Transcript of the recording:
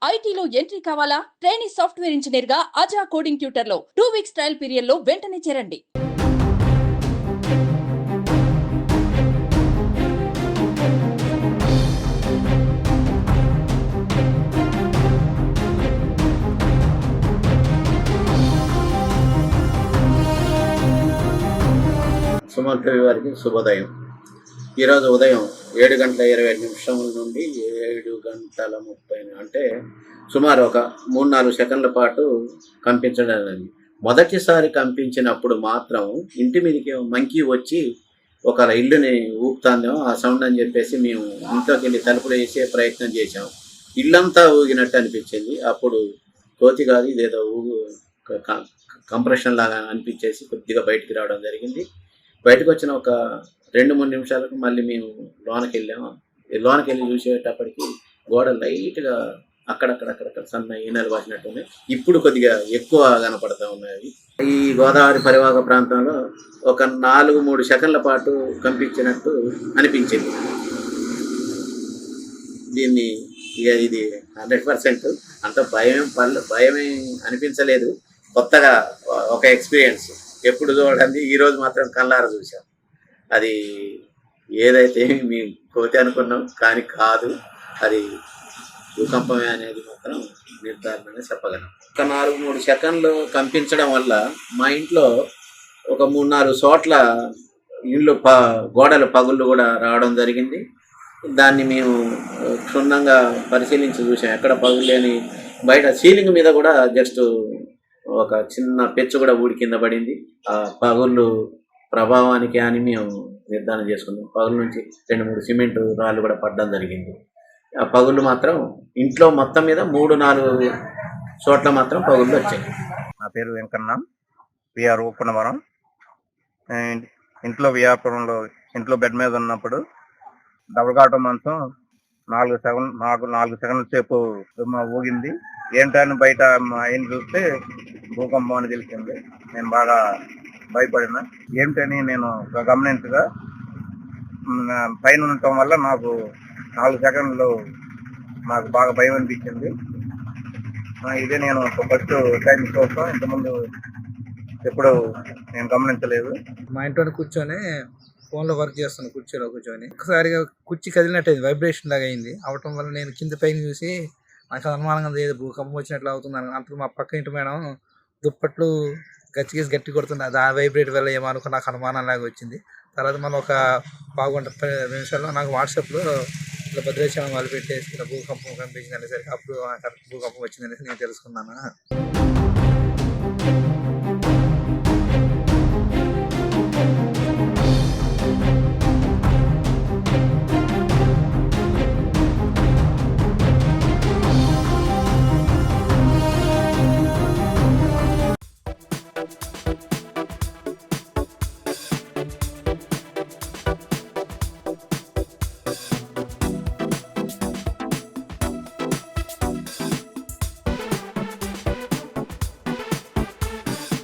ఐటీలో ఎంట్రీ కావాలా? Trainee software engineer గా అజా కోడింగ్ ట్యూటర్ లో 2 వీక్స్ ట్రయల్ పీరియడ్ లో వెంటనే చేరండి. సుమన్ టీవీ వారికి శుభోదయం. ఈరోజు ఉదయం 7:25 నుండి 7:30 అంటే సుమారు ఒక 3-4 సెకండ్ల పాటు కంపించడం అనేది. మొదటిసారి కంపించినప్పుడు మాత్రం ఇంటి మీదకి మంకీ వచ్చి ఒక ఇల్లుని ఊపుతాందేమో ఆ సౌండ్ అని చెప్పేసి మేము ఇంట్లోకి వెళ్ళి తలుపులు వేసే ప్రయత్నం చేసాం. ఇల్లంతా ఊగినట్టు అనిపించింది. అప్పుడు కోతి కాదు, ఇదేదో కంప్రెషన్ లాగా అనిపించేసి కొద్దిగా బయటికి రావడం జరిగింది. బయటకు వచ్చిన ఒక 2-3 నిమిషాలకు మళ్ళీ మేము లోనకి వెళ్ళాము. లోనకి వెళ్ళి చూసేటప్పటికి గోడ లైట్గా అక్కడక్కడ సన్న ఈనెలు వాసినట్టు ఉన్నాయి. ఇప్పుడు కొద్దిగా ఎక్కువ కనపడతా ఉన్నాయి. ఈ గోదావరి పరివాహక ప్రాంతంలో ఒక 4-3 సెకండ్ల పాటు కంపించినట్టు అనిపించింది. దీన్ని ఇది 100% అంత భయమే అనిపించలేదు. కొత్తగా ఒక ఎక్స్పీరియన్స్, ఎప్పుడు చూడండి ఈరోజు మాత్రం కళ్ళారా చూసాం. అది ఏదైతే మేము కోతి అనుకున్నాం కానీ కాదు, అది భూకంపమే అనేది మాత్రం నిర్ధారణగా చెప్పగలం. ఒక 4-3 సెకండ్లు కంపించడం వల్ల మా ఇంట్లో ఒక 3-4 చోట్ల ఇళ్ళు గోడల పగుళ్ళు కూడా రావడం జరిగింది. దాన్ని మేము క్షుణ్ణంగా పరిశీలించి చూసాం. ఎక్కడ పగులు లేని, బయట సీలింగ్ మీద కూడా జస్ట్ ఒక చిన్న పెచ్చు కూడా ఊడి కింద పడింది. ఆ పగుళ్ళు ప్రభావానికి అని మేము నిర్ధారణ చేసుకున్నాం. పగుల నుంచి 2-3 సిమెంట్ రాళ్ళు కూడా పడడం జరిగింది. ఆ పగుళ్ళు మాత్రం ఇంట్లో మొత్తం మీద 3-4 చోట్ల మాత్రం పగుళ్ళు వచ్చాయి. నా పేరు వెంకన్న, విఆర్ ఊపనవరం. ఇంట్లో వ్యాపారంలో ఇంట్లో బెడ్ మీద ఉన్నప్పుడు డబుల్ కాటం మంచం 4 సెకండ్ల సేపు ఊగింది. ఏంటని బయట మా ఆయన చూస్తే భూకంపం అని తెలిసింది. నేను బాగా భయపడినా. ఏమిటని నేను గమనించగా పైన ఉండటం వల్ల నాకు 4 సెకండ్లు నాకు బాగా భయం అనిపించింది. ఇదే నేను ఫస్ట్ టైం కోసం ఇంతకుముందు ఎప్పుడు నేను గమనించలేదు. మా ఇంట్లో కూర్చొని ఫోన్లో వర్క్ చేస్తాను, కుర్చీలో కూర్చొని ఒకసారిగా కుర్చీ కదిలినట్టు అయింది, వైబ్రేషన్ లాగా అయింది. అవటం వల్ల నేను కింద పైన చూసి నాకు అనుమానంగా ఏదో భూకంపం వచ్చినట్లు అవుతుంది. అంటూ మా పక్క ఇంటి మేడం దుప్పట్లు గట్టి కొడుతుంది. అది ఆ వైబ్రేట్ వల్ల ఏమో అనుకో నాకు అనుమానం లాగా వచ్చింది. తర్వాత మనం ఒక 15 నిమిషాల్లో నాకు వాట్సాప్లో ఇలా భద్రాచలం వాళ్ళు పెట్టేసి ఇలా భూకంపం కనిపించింది అనేసరికి అప్పుడు భూకంపం వచ్చిందనేసి నేను తెలుసుకున్నాను.